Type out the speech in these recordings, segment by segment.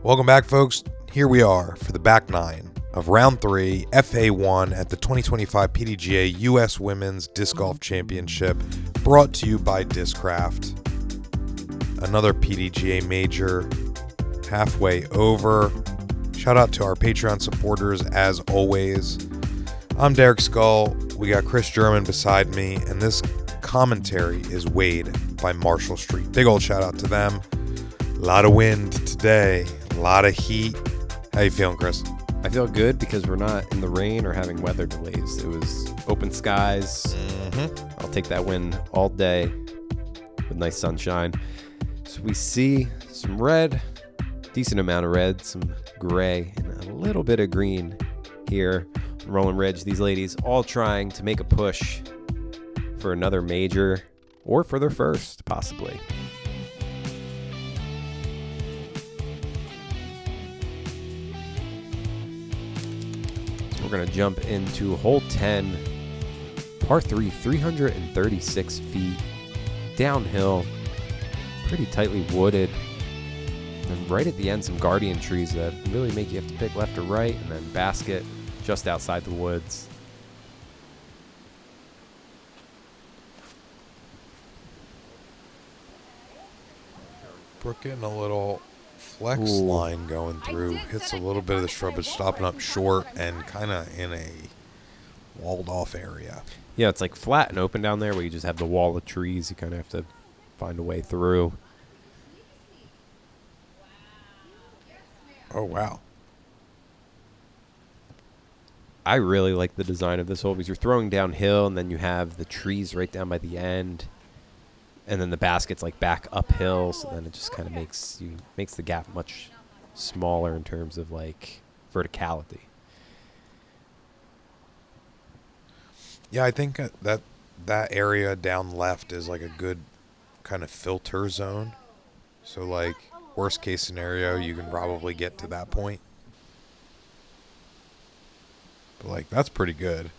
Welcome back, folks. Here we are for the back nine of round 3, FA1 at the 2025 PDGA U.S. Women's Disc Golf Championship, brought to you by Discraft. Another PDGA Major halfway over. Shout out to our Patreon supporters as always. I'm Derek Scull. We got Chris German beside me, and this commentary is weighed by Marshall Street. Big old shout out to them. A lot of wind today, a lot of heat. How you feeling, Chris? I feel good because we're not in the rain or having weather delays. It was open skies. I'll take that win all day with nice sunshine. So we see some red, decent amount of red, some gray, and a little bit of green here on Rolling Ridge. These ladies all trying to make a push for another major or for their first, possibly. We're going to jump into hole 10, par 3, 336 feet, downhill, pretty tightly wooded, and right at the end some guardian trees that really make you have to pick left or right, and then basket just outside the woods. Brooke getting a little flex line going through, hits a little bit of the shrub, is stopping up short and kind of in a walled off area. Yeah, it's like flat and open down there where you just have the wall of trees. You kind of have to find a way through. Oh, wow. I really like the design of this hole because you're throwing downhill and then you have the trees right down by the end. And then the basket's like back uphill, so then it just kind of makes the gap much smaller in terms of like verticality. Yeah, I think that area down left is like a good kind of filter zone. So like worst case scenario, you can probably get to that point. But like that's pretty good.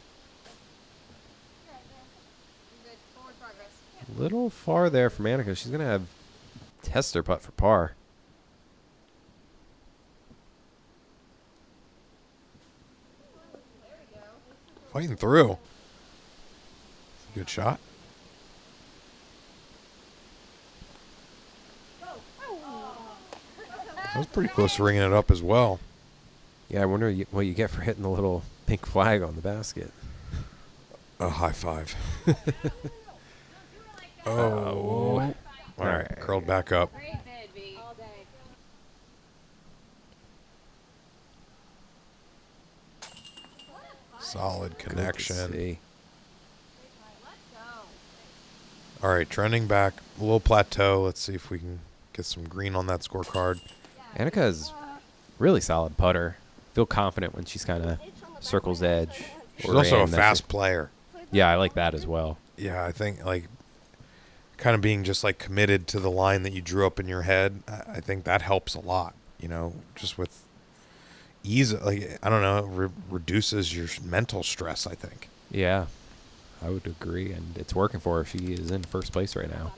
A little far there from Annika. She's going to have tester putt for par. Fighting through. Good shot. That was pretty close to ringing it up as well. Yeah, I wonder what you get for hitting the little pink flag on the basket. A high five. Oh. All right, curled back up. Solid connection. All right, trending back, a little plateau. Let's see if we can get some green on that scorecard. Annika is really solid putter. Feel confident when she's kind of circles edge. She's also a fast player. Yeah, I like that as well. Yeah, I think like kind of being just like committed to the line that you drew up in your head. I think that helps a lot, you know, just with ease. Like, I don't know, it reduces your mental stress, I think. Yeah, I would agree. And it's working for her. She is in first place right now.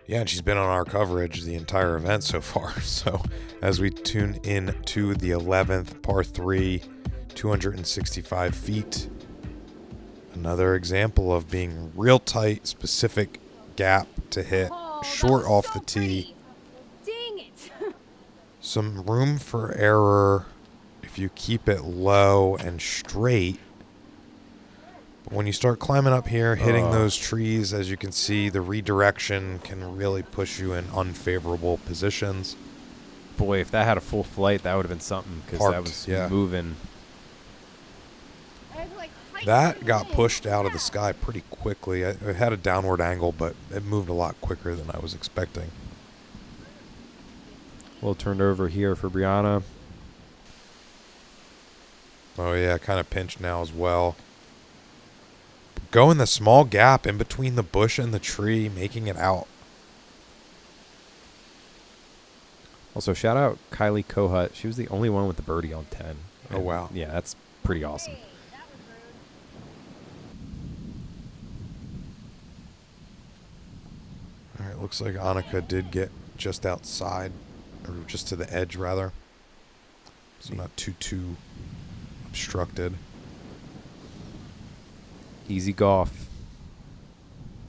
Yeah, and she's been on our coverage the entire event so far. So as we tune in to the 11th, par 3, 265 feet. Another example of being real tight, specific gap to hit, short off the tee. Dang it. Some room for error if you keep it low and straight. But when you start climbing up here, hitting those trees, as you can see, the redirection can really push you in unfavorable positions. Boy, if that had a full flight, that would have been something because that was moving. That got pushed out of the sky pretty quickly. It had a downward angle, but it moved a lot quicker than I was expecting. Well, turned over here for Brianna. Oh, yeah, kind of pinched now as well. Go in the small gap in between the bush and the tree, making it out. Also, shout out Kylie Kohut. She was the only one with the birdie on 10. Oh, wow. Yeah, that's pretty awesome. All right, looks like Annika did get just outside or just to the edge rather, so not too obstructed. Easy golf.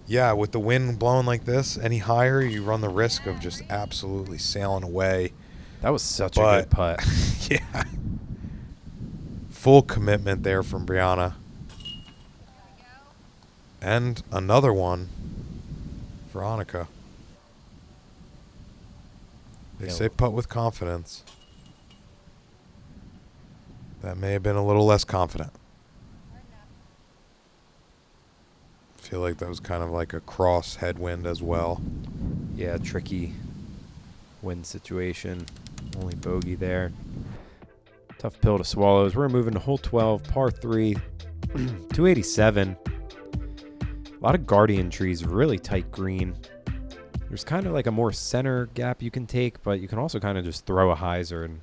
Yeah, with the wind blowing like this, any higher, you run the risk of just absolutely sailing away. That was such a good putt. Yeah. Full commitment there from Brianna. And another one for Annika. They say putt with confidence. That may have been a little less confident. I feel like that was kind of like a cross headwind as well. Yeah, tricky wind situation. Only bogey there. Tough pill to swallow. As we're moving to hole 12, par 3, 287. A lot of guardian trees, really tight green. There's kind of like a more center gap you can take, but you can also kind of just throw a hyzer and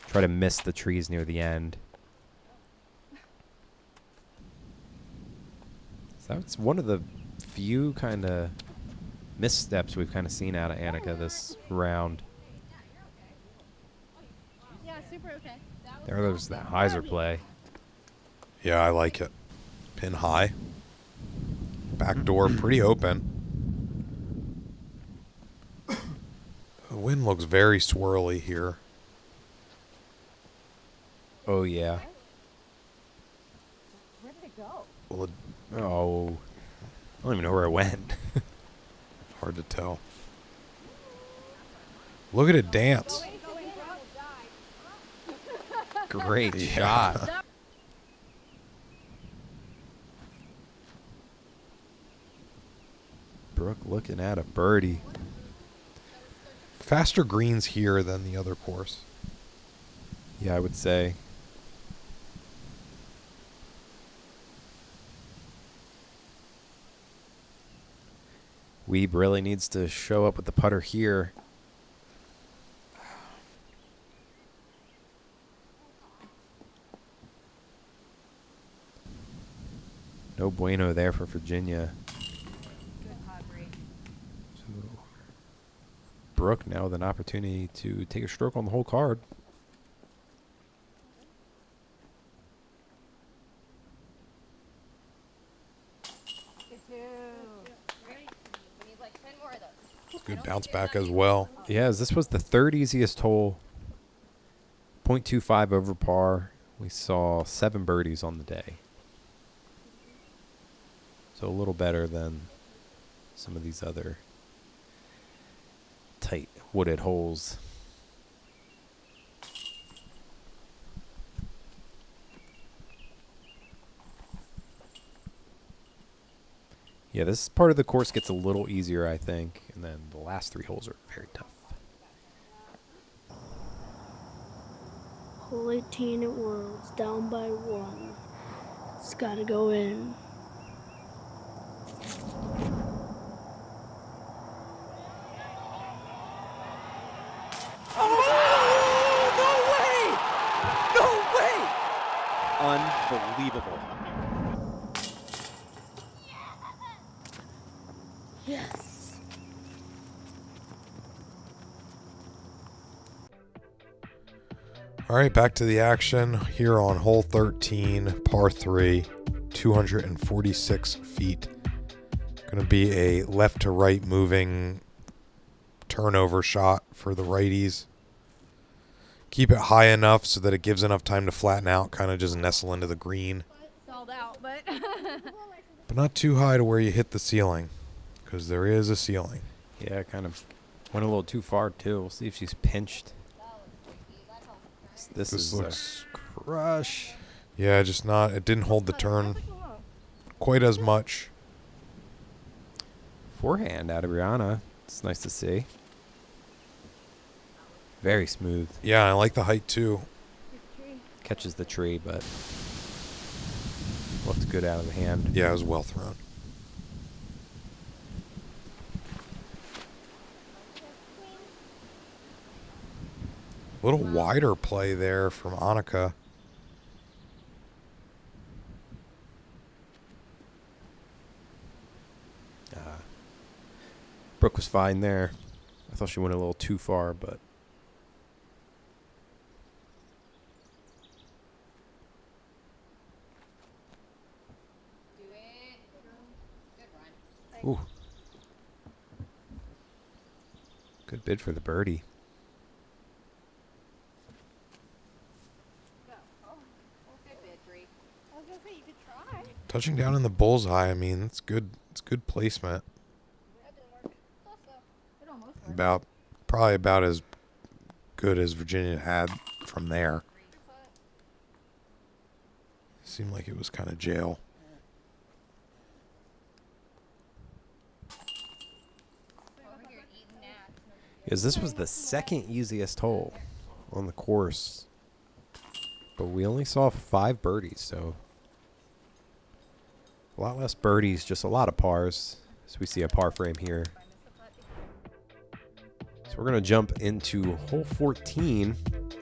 try to miss the trees near the end. So that's one of the few kind of missteps we've kind of seen out of Annika this round. Yeah, super okay. There's that hyzer play. Yeah, I like it. Pin high. Back door pretty open. The wind looks very swirly here. Oh, yeah. Where did it go? Well, Oh. I don't even know where it went. hard to tell. Look at it dance. Great Yeah. shot. Brooke looking at a birdie. Faster greens here than the other course. Yeah, I would say. Wiebe really needs to show up with the putter here. No bueno there for Virginia. Good pod break. So Brooke now with an opportunity to take a stroke on the whole card. Good too. We need like 10 more of those. Good bounce back as well. Yeah, as this was the third easiest hole. 0.25 over par. We saw 7 birdies on the day. So a little better than some of these other tight wooded holes. Yeah, this part of the course gets a little easier, I think. And then the last 3 holes are very tough. Hole 18 at Worlds, down by 1. It's gotta go in. Unbelievable. Yes. All right, back to the action here on hole 13, par 3, 246 feet. Going to be a left to right moving turnover shot for the righties. Keep it high enough so that it gives enough time to flatten out, kind of just nestle into the green. Stalled out, but But not too high to where you hit the ceiling, because there is a ceiling. Yeah, kind of went a little too far, too. We'll see if she's pinched. This This is looks, a crush. yeah, just not, it didn't hold the turn quite as much. Forehand out of Brianna. It's nice to see. Very smooth. Yeah, I like the height too. Catches the tree, but looks good out of the hand. Yeah, it was well thrown. A little wider play there from Annika. Brooke was fine there. I thought she went a little too far, but Ooh. Good bid for the birdie. Go. Oh, good bid, Bree. I was gonna say you could try. Touching down in the bullseye, I mean, it's good. It's good placement. That didn't work. Close though. It almost worked. Probably about as good as Virginia had from there. Seemed like it was kind of jail. Over here eating gnats. Because this was the second easiest hole on the course. But we only saw 5 birdies, so a lot less birdies, just a lot of pars. So we see a par frame here. So we're going to jump into hole 14.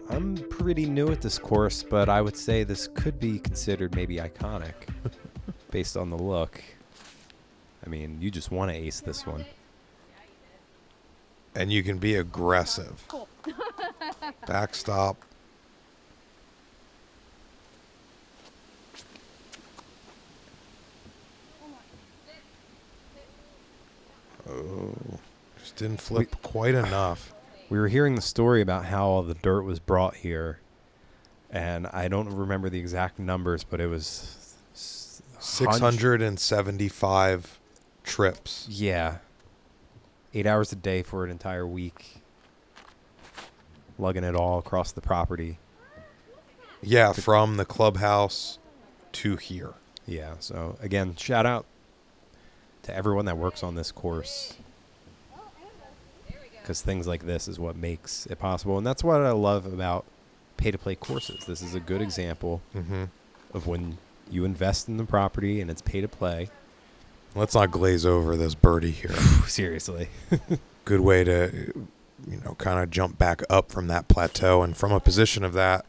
I'm pretty new at this course, but I would say this could be considered maybe iconic based on the look. I mean, you just want to ace this one. And you can be aggressive. Backstop. Oh, just didn't flip quite enough. We were hearing the story about how the dirt was brought here, and I don't remember the exact numbers, but it was 675 trips. Yeah. 8 hours a day for an entire week, lugging it all across the property. Yeah, from the clubhouse to here. Yeah, so again, shout out to everyone that works on this course, because things like this is what makes it possible. And that's what I love about pay-to-play courses. This is a good example of when you invest in the property and it's pay-to-play. Let's not glaze over this birdie here. Seriously. Good way to, kind of jump back up from that plateau. And from a position of that,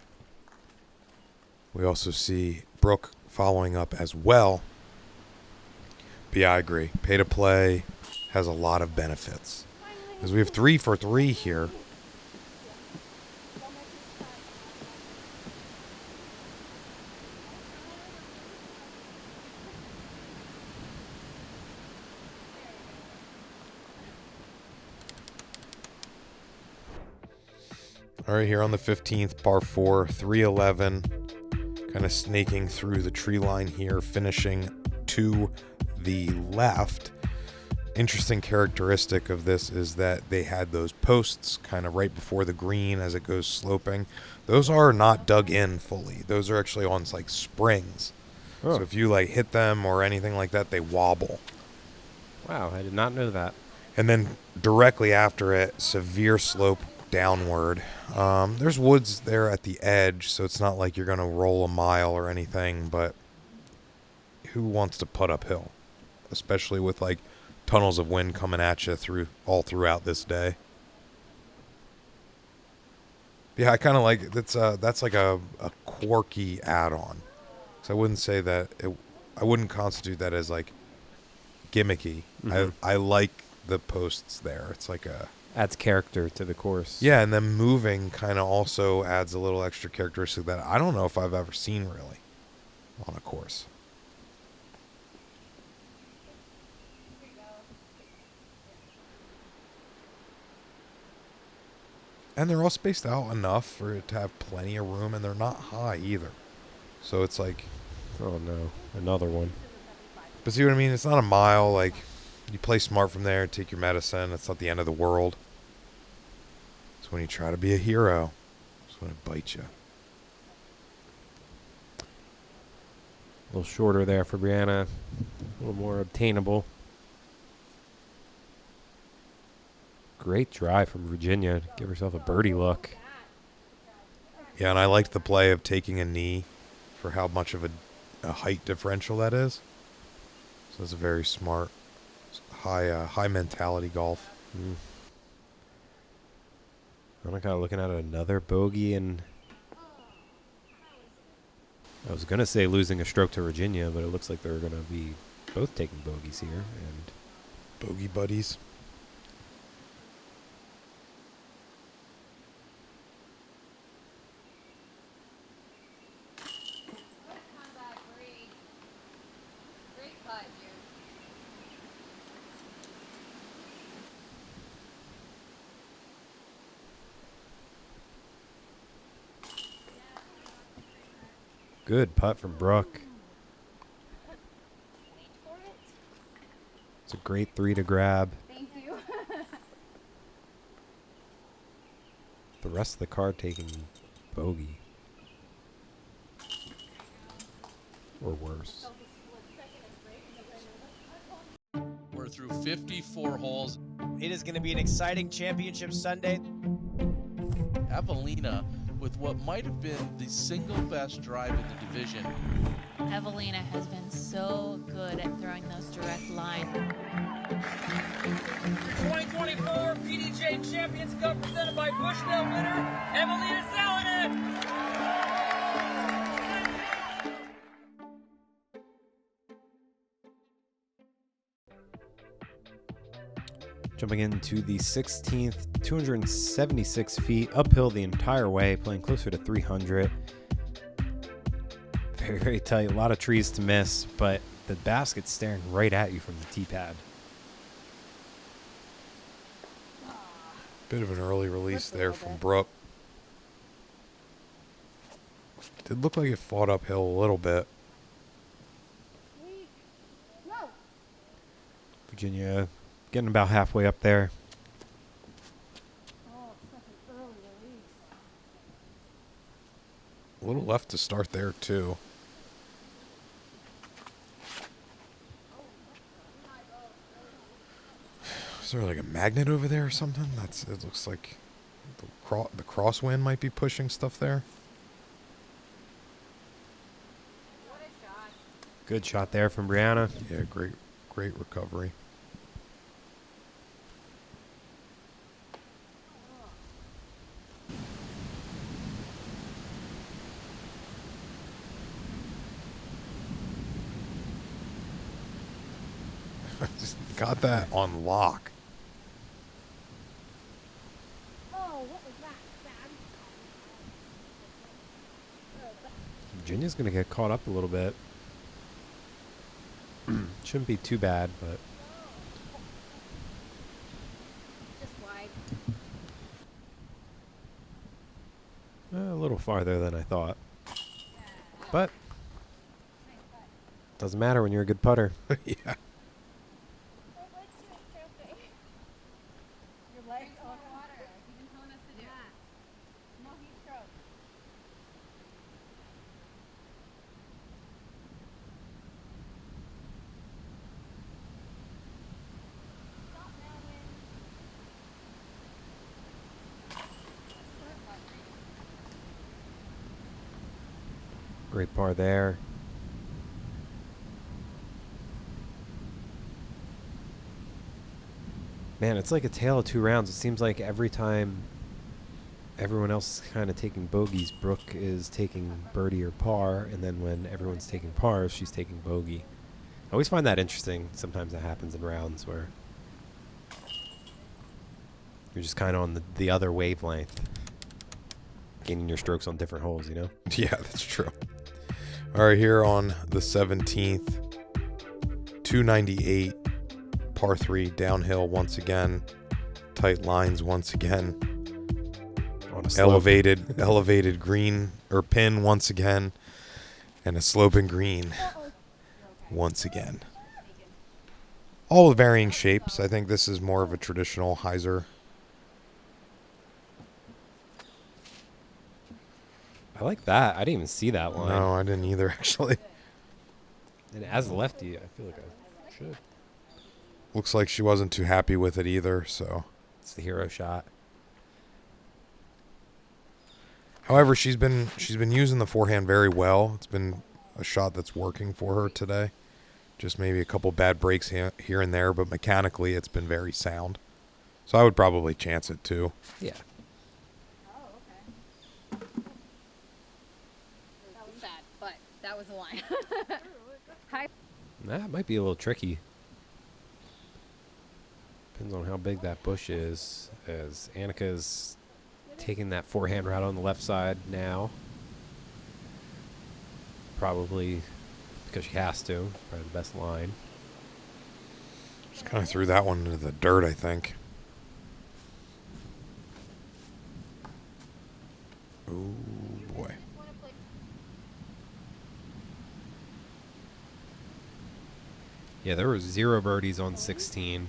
we also see Brook following up as well. But yeah, I agree. Pay-to-play has a lot of benefits. Because we have 3 for 3 here. All right, here on the 15th, par 4, 311. Kind of snaking through the tree line here, finishing to the left. Interesting characteristic of this is that they had those posts kind of right before the green as it goes sloping. Those are not dug in fully. Those are actually on like springs. Oh. So if you like hit them or anything like that, they wobble. Wow, I did not know that. And then directly after it, severe slope downward. There's woods there at the edge, so it's not like you're going to roll a mile or anything, but who wants to putt uphill? Especially with like tunnels of wind coming at you all throughout this day. Yeah, I kind of like that's like a quirky add-on. So I wouldn't say that I wouldn't constitute that as like gimmicky. I like the posts there. It's like Adds character to the course. yeah, and then moving kind of also adds a little extra characteristic that I don't know if I've ever seen really on a course. And they're all spaced out enough for it to have plenty of room, and they're not high either. So it's like... Oh, no. Another one. But see what I mean? It's not a mile. Like, you play smart from there, take your medicine. It's not the end of the world. It's when you try to be a hero. It's when it bites you. A little shorter there for Brianna. A little more obtainable. Great drive from Virginia to give herself a birdie look. Yeah, and I liked the play of taking a knee for how much of a height differential that is. So it's a very smart, high mentality golf. Annika looking at another bogey, and I was going to say losing a stroke to Virginia, but it looks like they're going to be both taking bogeys here. And Bogey buddies. Good putt from Brooke. Wait for it. It's a great 3 to grab. Thank you. The rest of the card taking bogey. Or worse. We're through 54 holes. It is going to be an exciting championship Sunday. Evelina with what might have been the single best drive in the division. Evelina has been so good at throwing those direct lines. 2024 PDGA Champions Cup presented by Bushnell winner, Evelina Salonen. Jumping into the 16th, 276 feet, uphill the entire way, playing closer to 300. Very, very tight. A lot of trees to miss, but the basket's staring right at you from the tee pad. Bit of an early release there from Brooke. Did look like it fought uphill a little bit. Virginia getting about halfway up there. A little left to start there, too. Is there like a magnet over there or something? It looks like the crosswind might be pushing stuff there. Good shot there from Brianna. Yeah, great recovery. Just got that on lock. Oh, what was that, Dad? Virginia's going to get caught up a little bit. Shouldn't be too bad, but Just wide. a little farther than I thought. But doesn't matter when you're a good putter. Yeah. Your leg on water. You've been telling us to do. No heat stroke. Stop now, Great par there. Man, it's like a tale of two rounds. It seems like every time everyone else is kind of taking bogeys, Brooke is taking birdie or par, and then when everyone's taking pars, she's taking bogey. I always find that interesting. Sometimes that happens in rounds where you're just kind of on the other wavelength, gaining your strokes on different holes, you know? Yeah, that's true. All right, here on the 17th, 298, par 3, downhill once again, tight lines once again, On a slope. elevated green or pin once again, and a sloping green once again. All varying shapes. I think this is more of a traditional hyzer. I like that. I didn't even see that line. No, I didn't either, actually. And as a lefty, I feel like I should. Looks like she wasn't too happy with it either, so. It's the hero shot. However, she's been using the forehand very well. It's been a shot that's working for her today. Just maybe a couple bad breaks here and there, but mechanically it's been very sound. So I would probably chance it too. Yeah. That was sad, but that was the line. Hi. That might be a little tricky. Depends on how big that bush is, as Annika's taking that forehand route on the left side now. Probably because she has to. Probably the best line. Just kind of threw that one into the dirt, I think. Oh boy. Yeah, there were 0 birdies on 16. And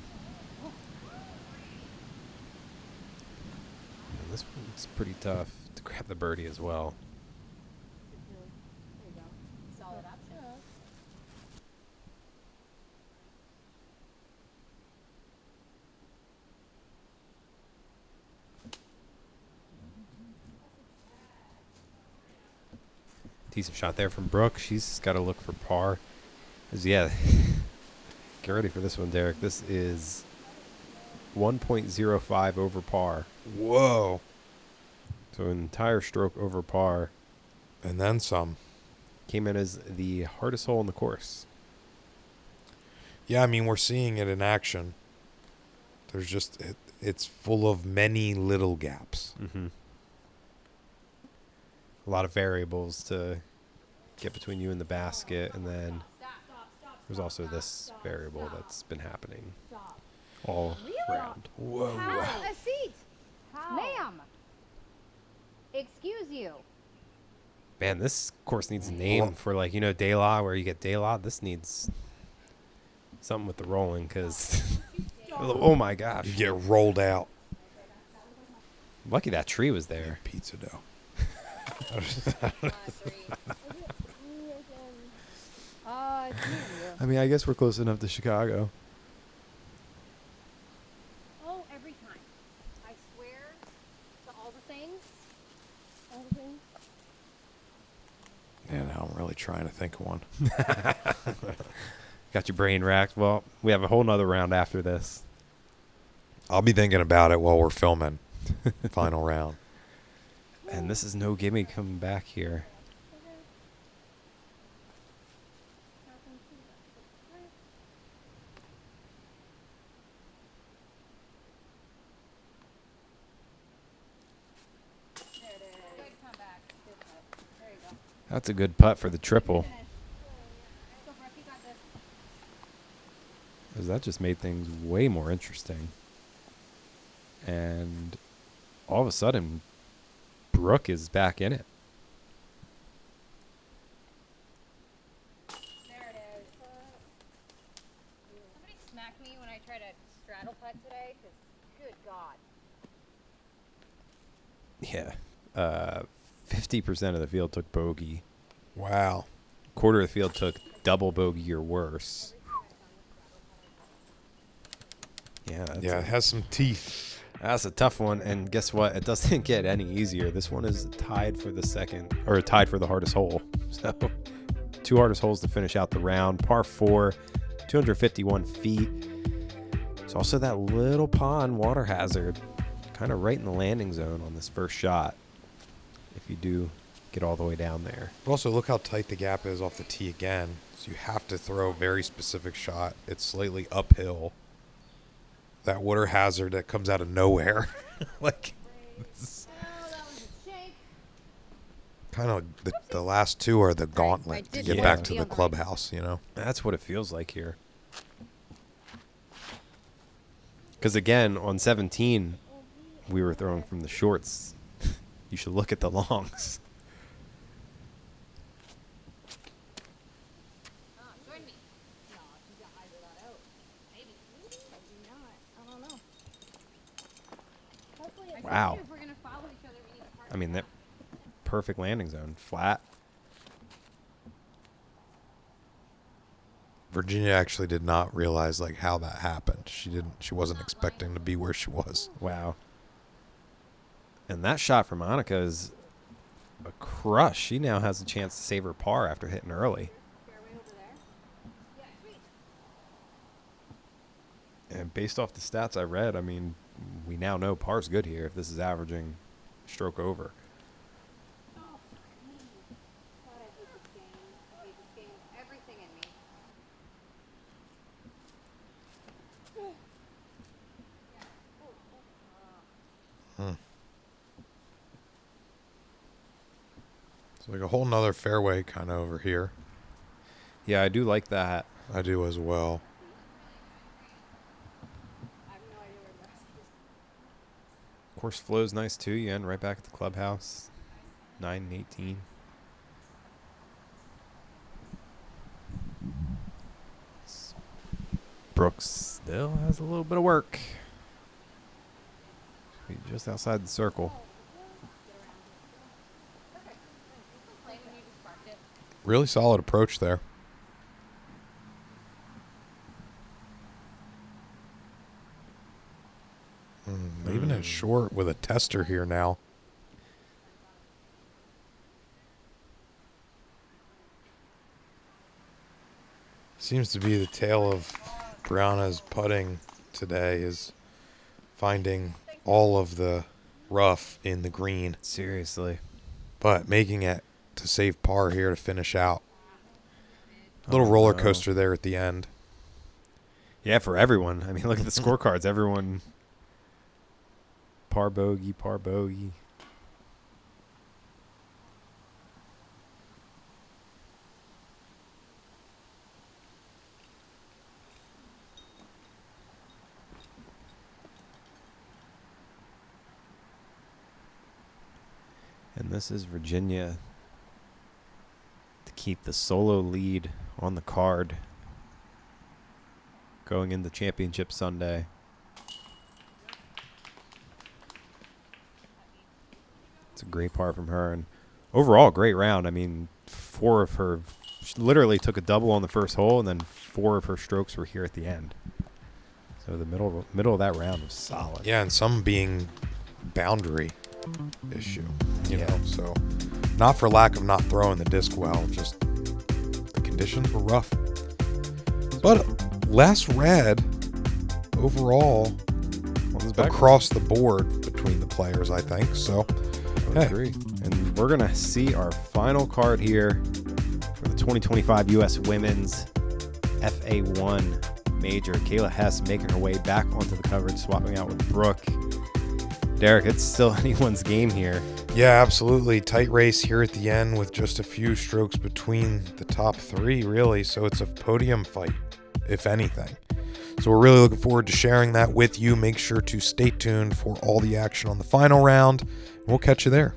this one's pretty tough to grab the birdie as well. Solid option. Decent shot there from Brooke. She's got to look for par. 'Cause, yeah, get ready for this one, Derek. This is 1.05 over par. Whoa. So an entire stroke over par. And then some. Came in as the hardest hole in the course. Yeah, I mean, we're seeing it in action. There's just, it's full of many little gaps. Mm-hmm. A lot of variables to get between you and the basket, and then there's also this variable that's been happening all round. Whoa. Have a seat. Ma'am. Excuse you. Man, this course needs a name for, like, you know, De La, where you get De La. This needs something with the rolling, because, oh my gosh. You get rolled out. Lucky that tree was there. Pizza dough. I mean, I guess we're close enough to Chicago. Oh, every time. I swear to all the things. All the things. Yeah, now I'm really trying to think of one. Got your brain racked. Well, we have a whole nother round after this. I'll be thinking about it while we're filming. Final round. And this is no gimme coming back here. Good comeback. Good putt. There you go. That's a good putt for the triple. Go, Brooke, you got this. 'Cause that just made things way more interesting. And all of a sudden, Brooke is back in it. There it is. Somebody smacked me when I tried to straddle putt today, because good God. Yeah. 50% of the field took bogey. Wow. Quarter of the field took double bogey or worse. Yeah, Yeah, it has some teeth. That's a tough one, and guess what? It doesn't get any easier. This one is tied for the second, or tied for the hardest hole. So, 2 hardest holes to finish out the round. Par 4, 251 feet. There's also that little pond water hazard, kind of right in the landing zone on this first shot, if you do get all the way down there. But also, look how tight the gap is off the tee again. So you have to throw a very specific shot. It's slightly uphill. That water hazard that comes out of nowhere. Like, kind of the last 2 are the gauntlet to get back to the clubhouse, you know? That's what it feels like here. Because again, on 17, we were throwing from the shorts. You should look at the longs. Join me. No, she's got either that out. Maybe. Maybe not. I don't know. Hopefully it's Wow. if we're gonna follow each other, we need a partner. I mean, that perfect landing zone. Flat. Virginia actually did not realize like how that happened. She wasn't expecting to be where she was. Wow. And that shot from Annika is a crush. She now has a chance to save her par after hitting early. Fairway over there. Yeah, sweet. And based off the stats I read, I mean, we now know par's good here if this is averaging stroke over. Oh, fuck me. God, I hate this game. I hate this game with everything in me. It's like a whole nother fairway kind of over here. Yeah, I do like that. I do as well. I have no idea where the rest is. Course flow's nice too. You end right back at the clubhouse. 9 and 18. Brooks still has a little bit of work. He's just outside the circle. Really solid approach there. Leaving it short with a tester here now. Seems to be the tale of Brianna's putting today, is finding all of the rough in the green. Seriously. But making it to save par here to finish out. Little roller coaster there at the end. Yeah, for everyone. I mean, look at the scorecards. Everyone, par bogey, par bogey. And this is Virginia to keep the solo lead on the card going into Championship Sunday. It's a great par from her, and overall great round. I mean, she literally took a double on the first hole, and then 4 of her strokes were here at the end. So the middle of that round was solid. Yeah, and some being boundary issue, you know, so not for lack of not throwing the disc well, just the conditions were rough. But less red overall across the board between the players, I think. So I agree. And we're going to see our final card here for the 2025 U.S. Women's FA1 Major. Kayla Hess making her way back onto the coverage, swapping out with Brooke. Derek, it's still anyone's game here. Yeah, absolutely. Tight race here at the end with just a few strokes between the top 3, really. So it's a podium fight, if anything. So we're really looking forward to sharing that with you. Make sure to stay tuned for all the action on the final round. We'll catch you there.